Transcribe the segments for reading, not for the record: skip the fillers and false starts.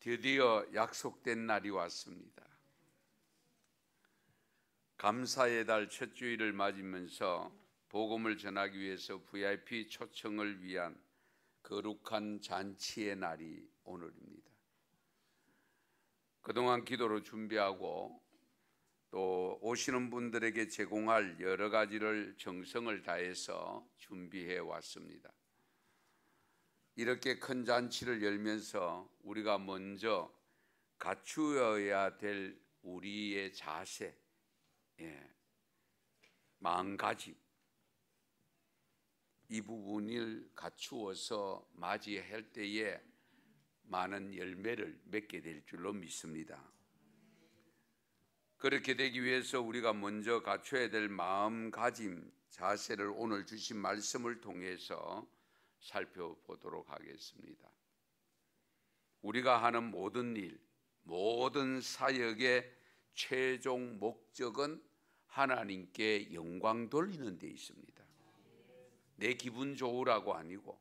드디어 약속된 날이 왔습니다. 감사의 달 첫 주일을 맞으면서 복음을 전하기 위해서 VIP 초청을 위한 거룩한 잔치의 날이 오늘입니다. 그동안 기도로 준비하고 또 오시는 분들에게 제공할 여러 가지를 정성을 다해서 준비해 왔습니다. 이렇게 큰 잔치를 열면서 우리가 먼저 갖추어야 될 우리의 자세, 마음가짐, 이 부분을 갖추어서 맞이할 때에 많은 열매를 맺게 될 줄로 믿습니다. 그렇게 되기 위해서 우리가 먼저 갖춰야 될 마음가짐, 자세를 오늘 주신 말씀을 통해서 살펴보도록 하겠습니다. 우리가 하는 모든 일, 모든 사역의 최종 목적은 하나님께 영광 돌리는 데 있습니다. 내 기분 좋으라고 아니고,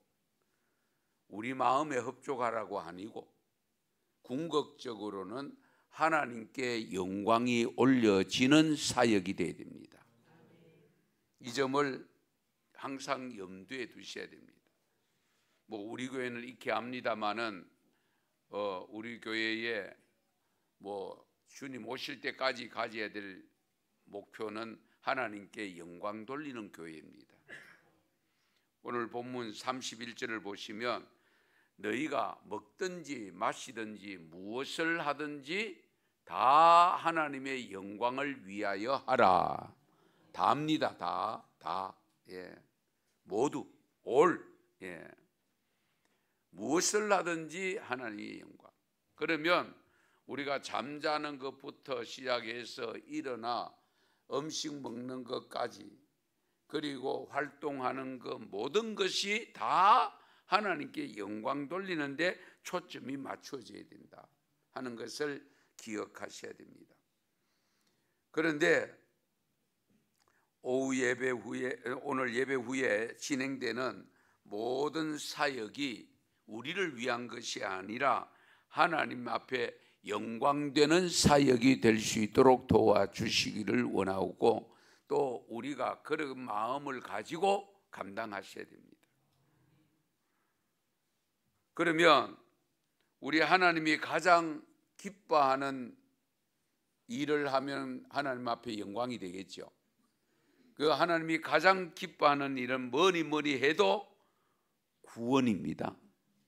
우리 마음에 흡족하라고 아니고, 궁극적으로는 하나님께 영광이 올려지는 사역이 되어야 됩니다. 이 점을 항상 염두에 두셔야 됩니다. 우리 교회는 이렇게 합니다마는 우리 교회에 주님 오실 때까지 가져야 될 목표는 하나님께 영광 돌리는 교회입니다. 오늘 본문 31절을 보시면 너희가 먹든지 마시든지 무엇을 하든지 다 하나님의 영광을 위하여 하라. 다 합니다. 다. 모두 올. 무엇을 하든지 하나님의 영광. 그러면 우리가 잠자는 것부터 시작해서 일어나 음식 먹는 것까지, 그리고 활동하는 것, 모든 것이 다 하나님께 영광 돌리는데 초점이 맞춰져야 된다 하는 것을 기억하셔야 됩니다. 그런데 오늘 예배 후에 진행되는 모든 사역이 우리를 위한 것이 아니라 하나님 앞에 영광되는 사역이 될 수 있도록 도와주시기를 원하고, 또 우리가 그런 마음을 가지고 감당하셔야 됩니다. 그러면 우리 하나님이 가장 기뻐하는 일을 하면 하나님 앞에 영광이 되겠죠. 그 하나님이 가장 기뻐하는 일은 뭐니 해도 구원입니다.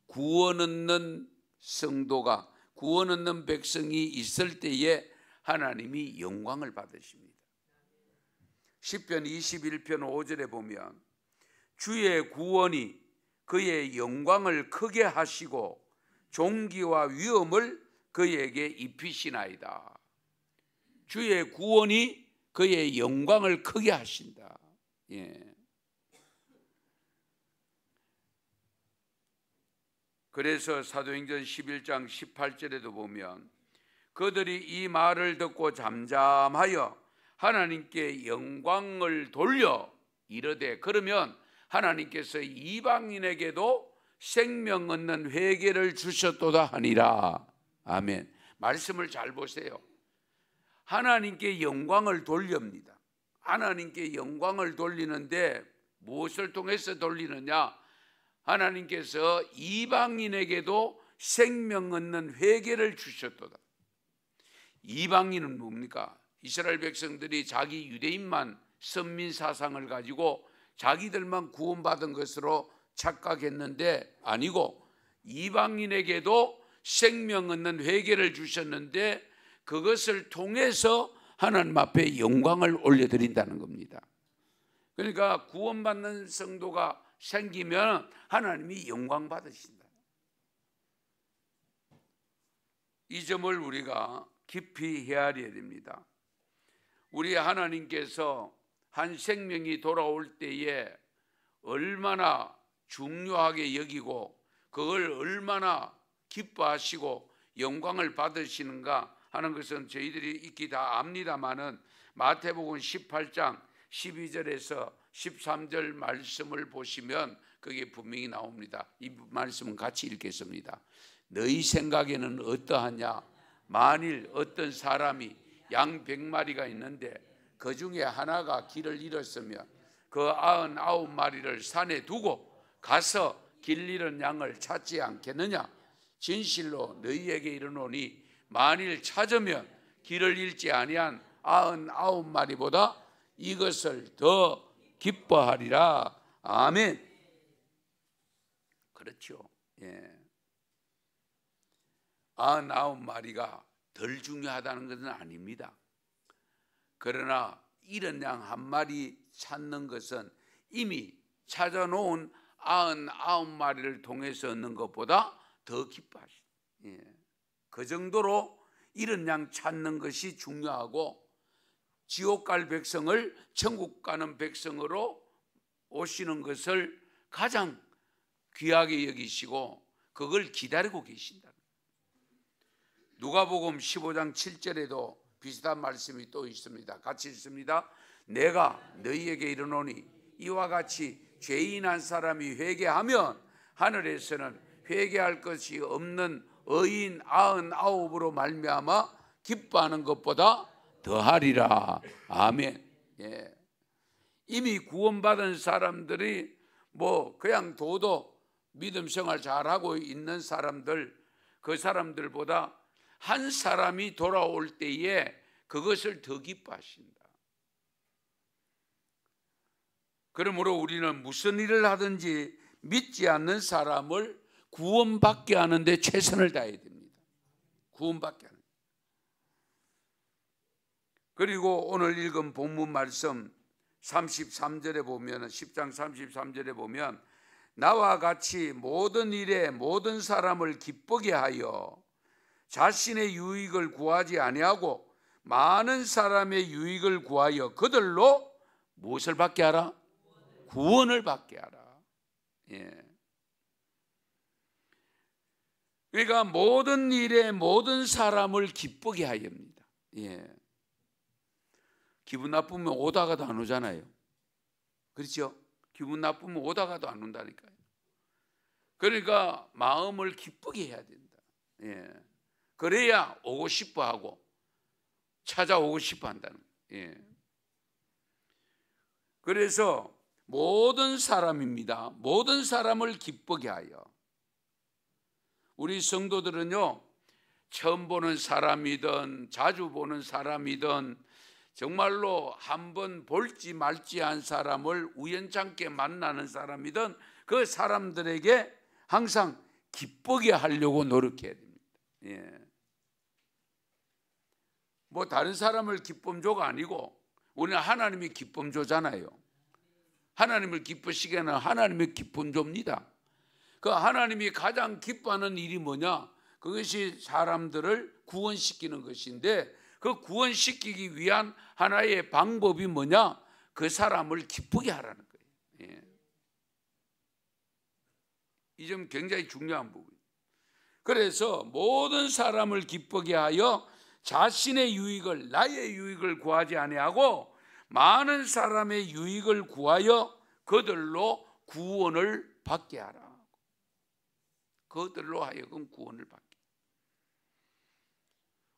구원 얻는 성도가, 구원 얻는 백성이 있을 때에 하나님이 영광을 받으십니다. 시편 21편 5절에 보면 주의 구원이 그의 영광을 크게 하시고 존귀와 위엄을 그에게 입히시나이다. 주의 구원이 그의 영광을 크게 하신다. 그래서 사도행전 11장 18절에도 보면 그들이 이 말을 듣고 잠잠하여 하나님께 영광을 돌려 이르되, 그러면 하나님께서 이방인에게도 생명 얻는 회개를 주셨도다 하니라. 아멘. 말씀을 잘 보세요. 하나님께 영광을 돌립니다. 하나님께 영광을 돌리는데 무엇을 통해서 돌리느냐? 하나님께서 이방인에게도 생명 얻는 회개를 주셨도다. 이방인은 뭡니까? 이스라엘 백성들이 자기 유대인만 선민 사상을 가지고 자기들만 구원받은 것으로 착각했는데 아니고, 이방인에게도 생명 얻는 회개를 주셨는데 그것을 통해서 하나님 앞에 영광을 올려드린다는 겁니다. 그러니까 구원받는 성도가 생기면 하나님이 영광 받으신다. 이 점을 우리가 깊이 헤아려야 됩니다. 우리 하나님께서 한 생명이 돌아올 때에 얼마나 중요하게 여기고 그걸 얼마나 기뻐하시고 영광을 받으시는가 하는 것은 저희들이 익히 다 압니다마는 마태복음 18장 12절에서 13절 말씀을 보시면 그게 분명히 나옵니다. 이 말씀은 같이 읽겠습니다. 너희 생각에는 어떠하냐? 만일 어떤 사람이 양 100마리가 있는데 그 중에 하나가 길을 잃었으면 그 99마리를 산에 두고 가서 길 잃은 양을 찾지 않겠느냐? 진실로 너희에게 이르노니 만일 찾으면 길을 잃지 아니한 99마리보다 이것을 더 기뻐하리라. 아멘. 그렇죠. 예. 99마리가 덜 중요하다는 것은 아닙니다. 그러나 잃은 양 한 마리 찾는 것은 이미 찾아놓은 99마리를 통해서 얻는 것보다 더 기뻐하시죠. 예. 그 정도로 잃은 양 찾는 것이 중요하고 지옥 갈 백성을 천국 가는 백성으로 오시는 것을 가장 귀하게 여기시고 그걸 기다리고 계신다. 누가복음 15장 7절에도 비슷한 말씀이 또 있습니다. 같이 읽습니다. 내가 너희에게 이르노니 이와 같이 죄인 한 사람이 회개하면 하늘에서는 회개할 것이 없는 의인 99으로 말미암아 기뻐하는 것보다 더하리라. 아멘. 예. 이미 구원받은 사람들이 그냥 도도 믿음 생활 잘하고 있는 사람들, 그 사람들보다 한 사람이 돌아올 때에 그것을 더 기뻐하신다. 그러므로 우리는 무슨 일을 하든지 믿지 않는 사람을 구원받게 하는데 최선을 다해야 됩니다. 구원받게 하는. 그리고 오늘 읽은 본문 말씀 33절에 보면 10장 33절에 보면 나와 같이 모든 일에 모든 사람을 기쁘게 하여 자신의 유익을 구하지 아니하고 많은 사람의 유익을 구하여 그들로 무엇을 받게 하라? 구원을 받게 하라. 예. 그러니까 모든 일에 모든 사람을 기쁘게 하여 합니다. 예. 기분 나쁘면 오다가도 안 오잖아요. 그렇죠? 기분 나쁘면 오다가도 안 온다니까요. 그러니까 마음을 기쁘게 해야 된다. 예. 그래야 오고 싶어 하고 찾아오고 싶어 한다는 거예요. 예. 그래서 모든 사람입니다. 모든 사람을 기쁘게 하여. 우리 성도들은요, 처음 보는 사람이든 자주 보는 사람이든 정말로 한번 볼지 말지 한 사람을 우연찮게 만나는 사람이든 그 사람들에게 항상 기쁘게 하려고 노력해야 됩니다. 예. 다른 사람을 기쁨조가 아니고 우리는 하나님이 기쁨조잖아요. 하나님을 기쁘시게 하는 하나님의 기쁨조입니다. 그 하나님이 가장 기뻐하는 일이 뭐냐? 그것이 사람들을 구원시키는 것인데 그 구원시키기 위한 하나의 방법이 뭐냐? 그 사람을 기쁘게 하라는 거예요. 예. 이 점 굉장히 중요한 부분이에요. 그래서 모든 사람을 기쁘게 하여 자신의 유익을, 나의 유익을 구하지 아니하고 많은 사람의 유익을 구하여 그들로 구원을 받게 하라. 그들로 하여금 구원을 받게.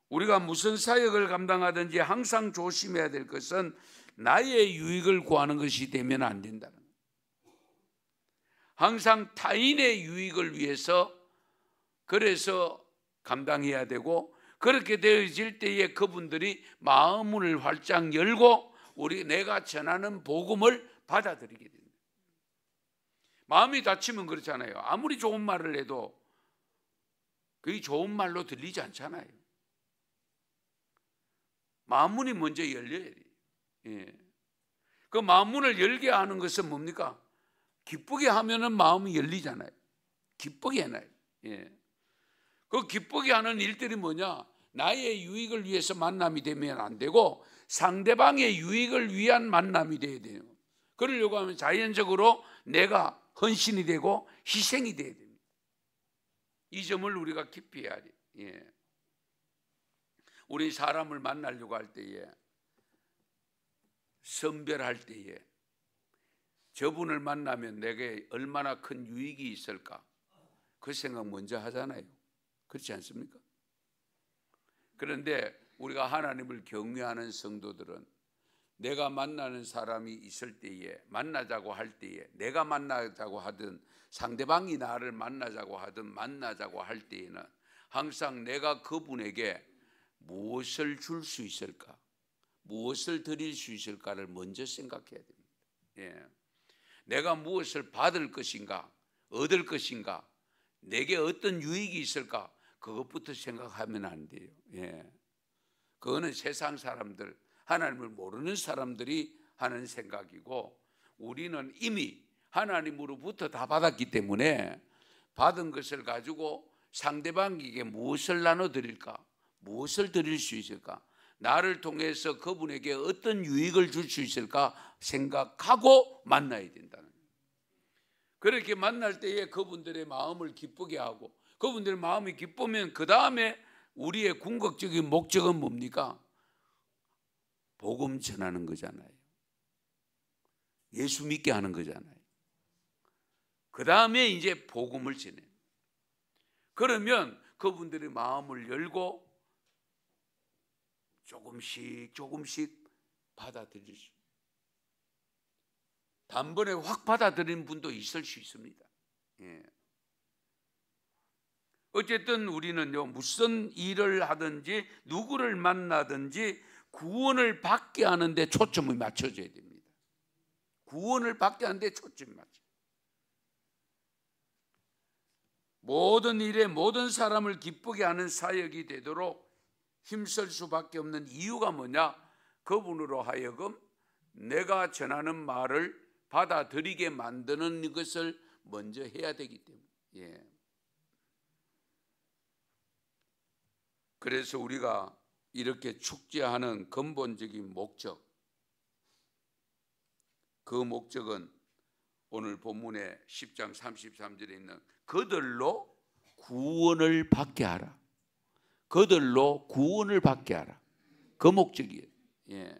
우리가 무슨 사역을 감당하든지 항상 조심해야 될 것은 나의 유익을 구하는 것이 되면 안 된다는 거예요. 항상 타인의 유익을 위해서 그래서 감당해야 되고 그렇게 되어질 때에 그분들이 마음을 활짝 열고 내가 전하는 복음을 받아들이게 됩니다. 마음이 다치면 그렇잖아요. 아무리 좋은 말을 해도 그게 좋은 말로 들리지 않잖아요. 마음문이 먼저 열려야 돼요. 예. 그 마음문을 열게 하는 것은 뭡니까? 기쁘게 하면은 마음이 열리잖아요. 기쁘게 해놔요. 예. 그 기쁘게 하는 일들이 뭐냐? 나의 유익을 위해서 만남이 되면 안 되고 상대방의 유익을 위한 만남이 돼야 돼요. 그러려고 하면 자연적으로 내가 헌신이 되고 희생이 돼야 됩니다. 이 점을 우리가 깊이 해야 돼요. 예. 우리 사람을 만나려고 할 때에 선별할 때에 저분을 만나면 내게 얼마나 큰 유익이 있을까 그 생각 먼저 하잖아요. 그렇지 않습니까? 그런데 우리가 하나님을 경외하는 성도들은 내가 만나는 사람이 있을 때에, 만나자고 할 때에, 내가 만나자고 하든 상대방이 나를 만나자고 하든 만나자고 할 때에는 항상 내가 그분에게 무엇을 줄 수 있을까, 무엇을 드릴 수 있을까를 먼저 생각해야 됩니다. 예. 내가 무엇을 받을 것인가, 얻을 것인가, 내게 어떤 유익이 있을까, 그것부터 생각하면 안 돼요. 예. 그거는 세상 사람들, 하나님을 모르는 사람들이 하는 생각이고, 우리는 이미 하나님으로부터 다 받았기 때문에 받은 것을 가지고 상대방에게 무엇을 나눠드릴까, 무엇을 드릴 수 있을까, 나를 통해서 그분에게 어떤 유익을 줄 수 있을까 생각하고 만나야 된다는 거예요. 그렇게 만날 때에 그분들의 마음을 기쁘게 하고, 그분들의 마음이 기쁘면 그 다음에 우리의 궁극적인 목적은 뭡니까? 복음 전하는 거잖아요. 예수 믿게 하는 거잖아요. 그 다음에 이제 복음을 전해요. 그러면 그분들의 마음을 열고 조금씩 받아들일 수, 단번에 확 받아들이는 분도 있을 수 있습니다. 예. 어쨌든 우리는요, 무슨 일을 하든지 누구를 만나든지 구원을 받게 하는데 초점을 맞춰줘야 됩니다. 구원을 받게 하는데 초점을 맞춰. 모든 일에 모든 사람을 기쁘게 하는 사역이 되도록 힘쓸 수밖에 없는 이유가 뭐냐? 그분으로 하여금 내가 전하는 말을 받아들이게 만드는 것을 먼저 해야 되기 때문에. 예. 그래서 우리가 이렇게 축제하는 근본적인 목적, 그 목적은 오늘 본문의 10장 33절에 있는 그들로 구원을 받게 하라. 그들로 구원을 받게 하라. 그 목적이에요. 예.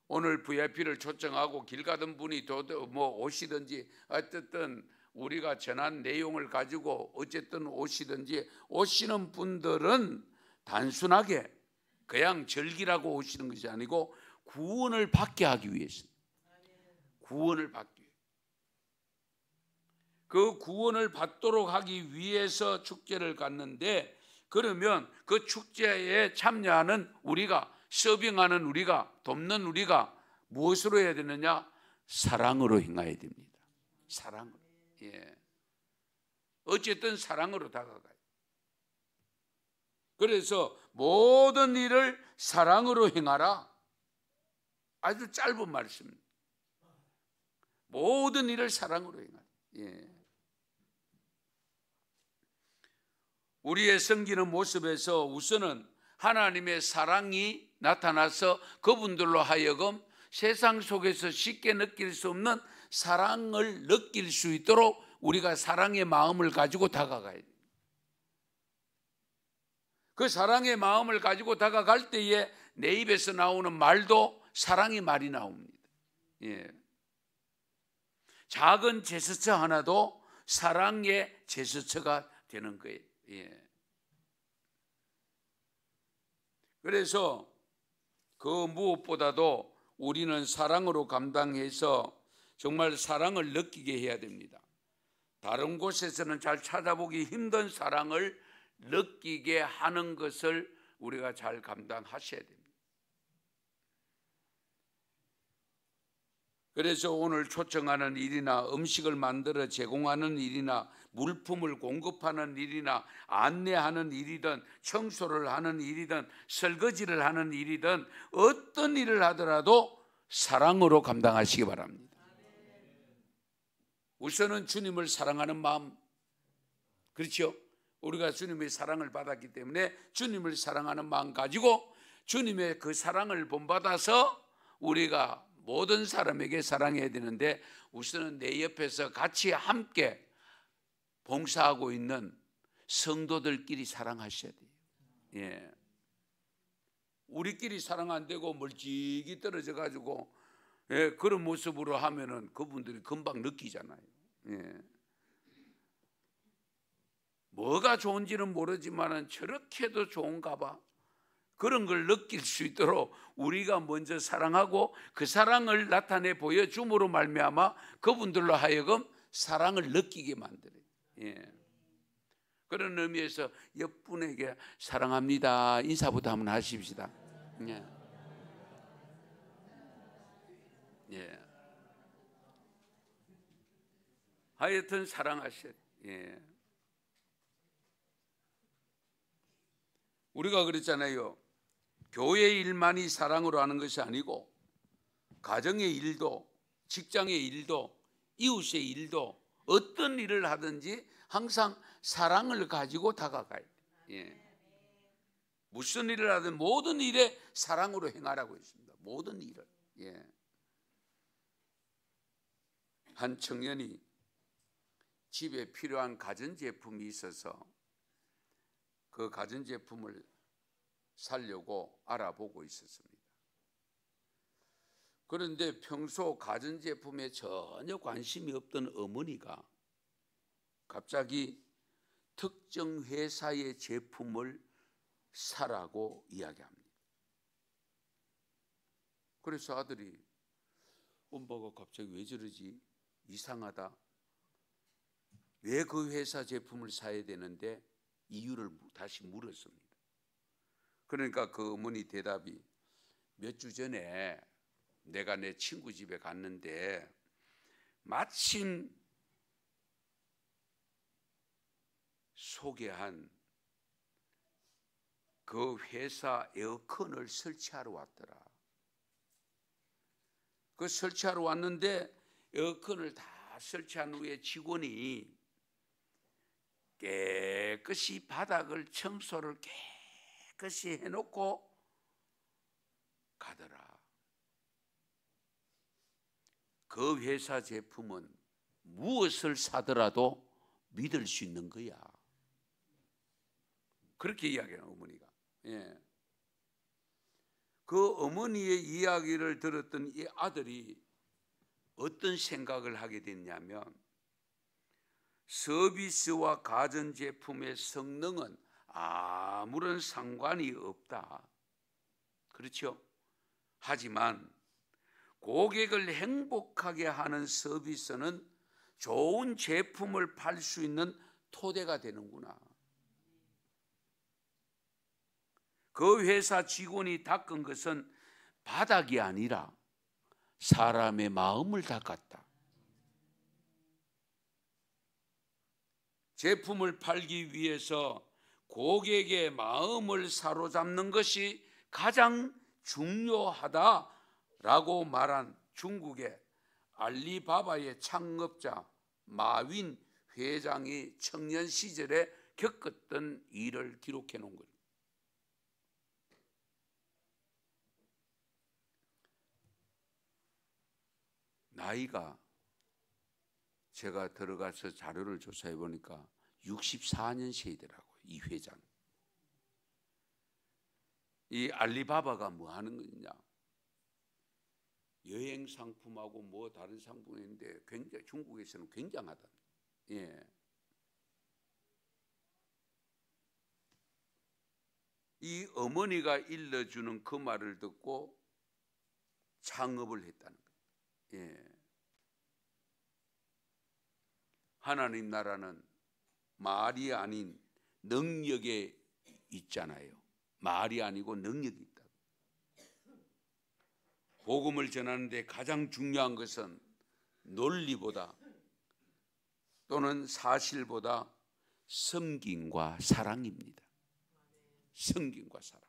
오늘 VIP를 초청하고 길 가던 분이 오시든지 어쨌든 우리가 전한 내용을 가지고 어쨌든 오시든지, 오시는 분들은 단순하게 그냥 즐기라고 오시는 것이 아니고 구원을 받게 하기 위해서, 구원을 받기 위해, 그 구원을 받도록 하기 위해서 축제를 갖는데, 그러면 그 축제에 참여하는 우리가, 서빙하는 우리가, 돕는 우리가 무엇으로 해야 되느냐? 사랑으로 행해야 됩니다. 사랑으로. 예. 어쨌든 사랑으로 다가가요. 그래서 모든 일을 사랑으로 행하라. 아주 짧은 말씀입니다. 모든 일을 사랑으로 행하라. 예. 우리의 섬기는 모습에서 우선은 하나님의 사랑이 나타나서 그분들로 하여금 세상 속에서 쉽게 느낄 수 없는 사랑을 느낄 수 있도록 우리가 사랑의 마음을 가지고 다가가야 돼요. 그 사랑의 마음을 가지고 다가갈 때에 내 입에서 나오는 말도 사랑의 말이 나옵니다. 예. 작은 제스처 하나도 사랑의 제스처가 되는 거예요. 예. 그래서 그 무엇보다도 우리는 사랑으로 감당해서 정말 사랑을 느끼게 해야 됩니다. 다른 곳에서는 잘 찾아보기 힘든 사랑을 느끼게 하는 것을 우리가 잘 감당하셔야 됩니다. 그래서 오늘 초청하는 일이나 음식을 만들어 제공하는 일이나 물품을 공급하는 일이나 안내하는 일이든 청소를 하는 일이든 설거지를 하는 일이든 어떤 일을 하더라도 사랑으로 감당하시기 바랍니다. 우선은 주님을 사랑하는 마음, 그렇죠? 우리가 주님의 사랑을 받았기 때문에 주님을 사랑하는 마음 가지고 주님의 그 사랑을 본받아서 우리가 모든 사람에게 사랑해야 되는데, 우선은 내 옆에서 같이 함께 봉사하고 있는 성도들끼리 사랑하셔야 돼요. 예. 우리끼리 사랑 안 되고 멀찍이 떨어져 가지고 그런 모습으로 하면은 그분들이 금방 느끼잖아요. 예. 뭐가 좋은지는 모르지만 저렇게도 좋은가 봐. 그런 걸 느낄 수 있도록 우리가 먼저 사랑하고 그 사랑을 나타내 보여줌으로 말미암아 그분들로 하여금 사랑을 느끼게 만들어요. 예. 그런 의미에서 옆분에게 사랑합니다 인사부터 한번 하십시다. 예. 예. 하여튼 사랑하셔야 돼요. 예. 우리가 그랬잖아요. 교회 일만이 사랑으로 하는 것이 아니고 가정의 일도, 직장의 일도, 이웃의 일도 어떤 일을 하든지 항상 사랑을 가지고 다가가야 돼요. 예. 무슨 일을 하든 모든 일에 사랑으로 행하라고 했습니다. 모든 일을. 예. 한 청년이 집에 필요한 가전제품이 있어서 그 가전제품을 사려고 알아보고 있었습니다. 그런데 평소 가전제품에 전혀 관심이 없던 어머니가 갑자기 특정 회사의 제품을 사라고 이야기합니다. 그래서 아들이 엄마가 갑자기 왜 저러지? 이상하다. 왜 그 회사 제품을 사야 되는데 이유를 다시 물었습니다. 그러니까 그 어머니 대답이 몇 주 전에 내가 내 친구 집에 갔는데 마침 소개한 그 회사 에어컨을 설치하러 왔더라. 그 설치하러 왔는데 에어컨을 다 설치한 후에 직원이 깨끗이 바닥을 청소를 깨끗이 해놓고 가더라. 그 회사 제품은 무엇을 사더라도 믿을 수 있는 거야. 그렇게 이야기하는 어머니가. 예. 그 어머니의 이야기를 들었던 이 아들이 어떤 생각을 하게 됐냐면 서비스와 가전제품의 성능은 아무런 상관이 없다. 그렇죠? 하지만 고객을 행복하게 하는 서비스는 좋은 제품을 팔 수 있는 토대가 되는구나. 그 회사 직원이 닦은 것은 바닥이 아니라 사람의 마음을 닦았다. 제품을 팔기 위해서 고객의 마음을 사로잡는 것이 가장 중요하다라고 말한 중국의 알리바바의 창업자 마윈 회장이 청년 시절에 겪었던 일을 기록해 놓은 거예요. 나이가 제가 들어가서 자료를 조사해 보니까 64년생이더라고요. 이 회장. 이 알리바바가 뭐 하는 거냐? 여행 상품하고 뭐 다른 상품인데 굉장히 중국에서는 굉장하다. 예. 이 어머니가 일러주는 그 말을 듣고 창업을 했다는 거예요. 예. 하나님 나라는 말이 아닌 능력에 있잖아요. 말이 아니고 능력이 있다. 복음을 전하는데 가장 중요한 것은 논리보다 또는 사실보다 섬김과 사랑입니다. 섬김과 사랑.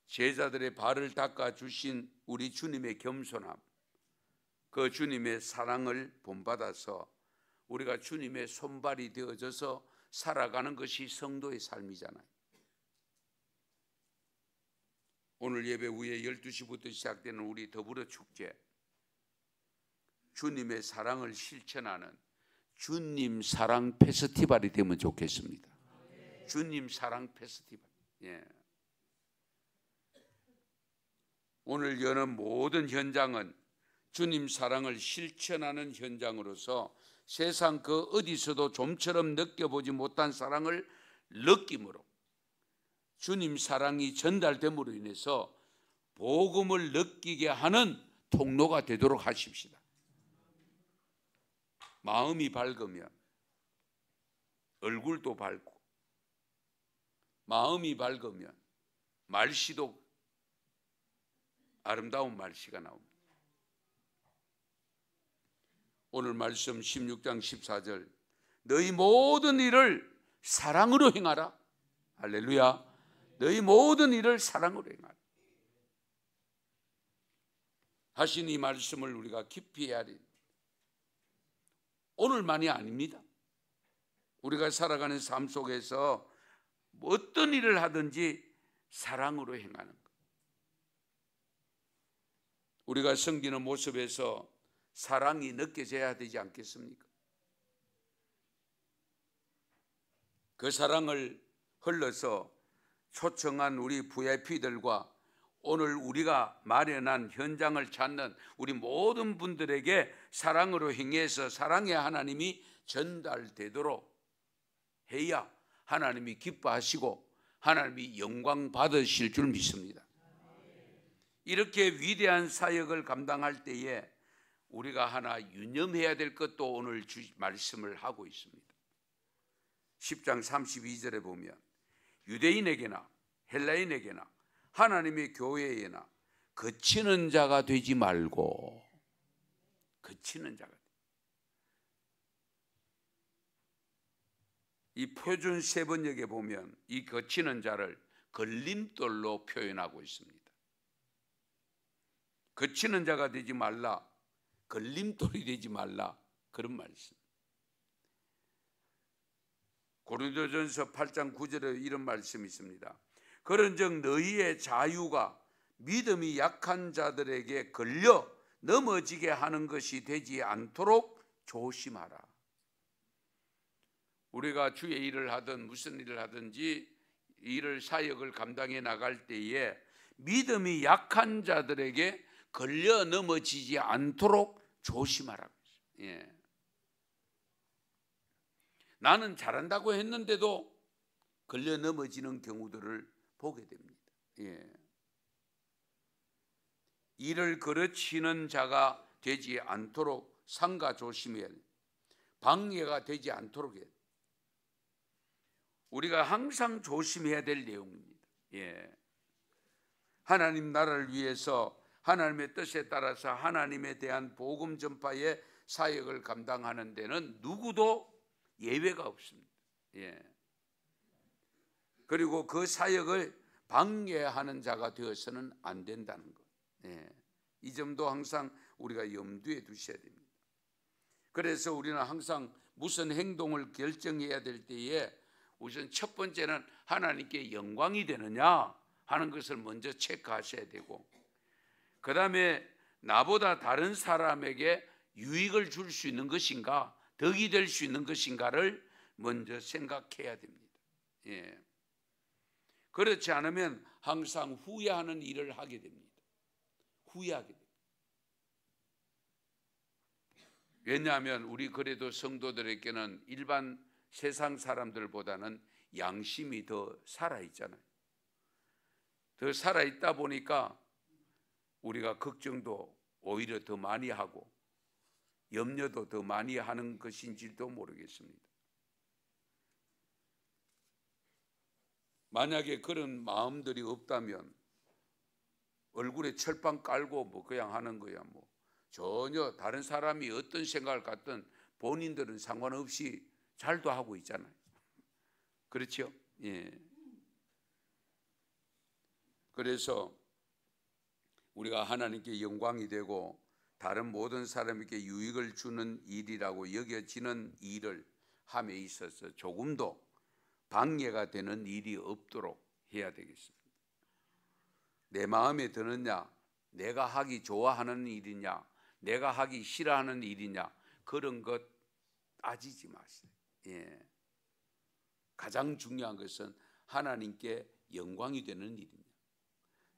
제자들의 발을 닦아 주신 우리 주님의 겸손함, 그 주님의 사랑을 본받아서 우리가 주님의 손발이 되어져서 살아가는 것이 성도의 삶이잖아요. 오늘 예배 후에 12시부터 시작되는 우리 더불어 축제, 주님의 사랑을 실천하는 주님 사랑 페스티벌이 되면 좋겠습니다. 주님 사랑 페스티벌. 예. 오늘 여는 모든 현장은 주님 사랑을 실천하는 현장으로서 세상 그 어디서도 좀처럼 느껴보지 못한 사랑을 느낌으로 주님 사랑이 전달됨으로 인해서 복음을 느끼게 하는 통로가 되도록 하십시다. 마음이 밝으면 얼굴도 밝고, 마음이 밝으면 말씨도 아름다운 말씨가 나옵니다. 오늘 말씀 16장 14절, 너희 모든 일을 사랑으로 행하라. 할렐루야. 너희 모든 일을 사랑으로 행하라 하신 이 말씀을 우리가 깊이 헤아리, 오늘만이 아닙니다. 우리가 살아가는 삶 속에서 어떤 일을 하든지 사랑으로 행하는 것. 우리가 섬기는 모습에서 사랑이 느껴져야 되지 않겠습니까? 그 사랑을 흘러서 초청한 우리 VIP들과 오늘 우리가 마련한 현장을 찾는 우리 모든 분들에게 사랑으로 행해서 사랑의 하나님이 전달되도록 해야 하나님이 기뻐하시고 하나님이 영광 받으실 줄 믿습니다. 이렇게 위대한 사역을 감당할 때에 우리가 하나 유념해야 될 것도 오늘 말씀을 하고 있습니다. 10장 32절에 보면 유대인에게나 헬라인에게나 하나님의 교회에나 그치는 자가 되지 말고, 그치는 자가, 이 표준 세번역에 보면 이 거치는 자를 걸림돌로 표현하고 있습니다. 거치는 자가 되지 말라, 걸림돌이 되지 말라, 그런 말씀. 고린도전서 8장 9절에 이런 말씀이 있습니다. 그런즉 너희의 자유가 믿음이 약한 자들에게 걸려 넘어지게 하는 것이 되지 않도록 조심하라. 우리가 주의 일을 하든 무슨 일을 하든지 일을 사역을 감당해 나갈 때에 믿음이 약한 자들에게 걸려 넘어지지 않도록 조심하라고. 예. 나는 잘한다고 했는데도 걸려 넘어지는 경우들을 보게 됩니다. 예. 이를 그르치는 자가 되지 않도록 삼가 조심해야 돼. 방해가 되지 않도록 해야 돼. 우리가 항상 조심해야 될 내용입니다. 예. 하나님 나라를 위해서 하나님의 뜻에 따라서 하나님에 대한 복음 전파의 사역을 감당하는 데는 누구도 예외가 없습니다. 예. 그리고 그 사역을 방해하는 자가 되어서는 안 된다는 것. 예. 이 점도 항상 우리가 염두에 두셔야 됩니다. 그래서 우리는 항상 무슨 행동을 결정해야 될 때에 우선 첫 번째는 하나님께 영광이 되느냐 하는 것을 먼저 체크하셔야 되고, 그 다음에 나보다 다른 사람에게 유익을 줄 수 있는 것인가, 덕이 될 수 있는 것인가를 먼저 생각해야 됩니다. 예. 그렇지 않으면 항상 후회하는 일을 하게 됩니다. 후회하게 됩니다. 왜냐하면 우리 그래도 성도들에게는 일반 세상 사람들보다는 양심이 더 살아있잖아요. 더 살아있다 보니까 우리가 걱정도 오히려 더 많이 하고 염려도 더 많이 하는 것인지도 모르겠습니다. 만약에 그런 마음들이 없다면 얼굴에 철판 깔고 뭐 그냥 하는 거야. 뭐 전혀 다른 사람이 어떤 생각을 갖든 본인들은 상관없이 잘도 하고 있잖아요. 그렇죠? 예. 그래서 우리가 하나님께 영광이 되고 다른 모든 사람에게 유익을 주는 일이라고 여겨지는 일을 함에 있어서 조금도 방해가 되는 일이 없도록 해야 되겠습니다. 내 마음에 드느냐, 내가 하기 좋아하는 일이냐, 내가 하기 싫어하는 일이냐, 그런 것 따지지 마세요. 예. 가장 중요한 것은 하나님께 영광이 되는 일이냐,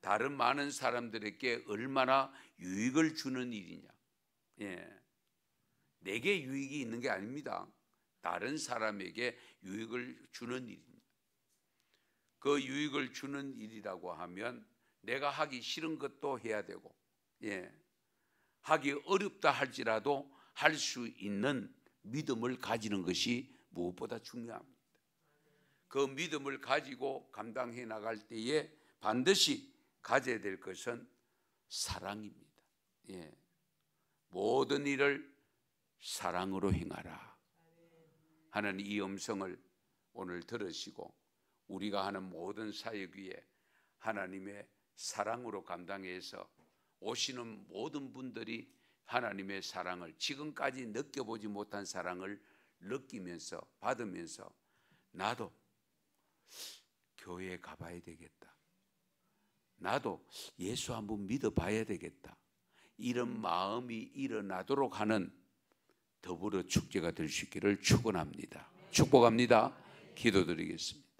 다른 많은 사람들에게 얼마나 유익을 주는 일이냐. 예. 내게 유익이 있는 게 아닙니다. 다른 사람에게 유익을 주는 일입니다. 그 유익을 주는 일이라고 하면 내가 하기 싫은 것도 해야 되고, 하기 어렵다 할지라도 할 수 있는 믿음을 가지는 것이 무엇보다 중요합니다. 그 믿음을 가지고 감당해 나갈 때에 반드시 가져야 될 것은 사랑입니다. 모든 일을 사랑으로 행하라 하는 이 음성을 오늘 들으시고, 우리가 하는 모든 사역 위에 하나님의 사랑으로 감당해서 오시는 모든 분들이 하나님의 사랑을, 지금까지 느껴보지 못한 사랑을 느끼면서 받으면서 나도 교회에 가봐야 되겠다, 나도 예수 한번 믿어봐야 되겠다, 이런 마음이 일어나도록 하는 더불어 축제가 될 수 있기를 축원합니다. 축복합니다. 기도드리겠습니다.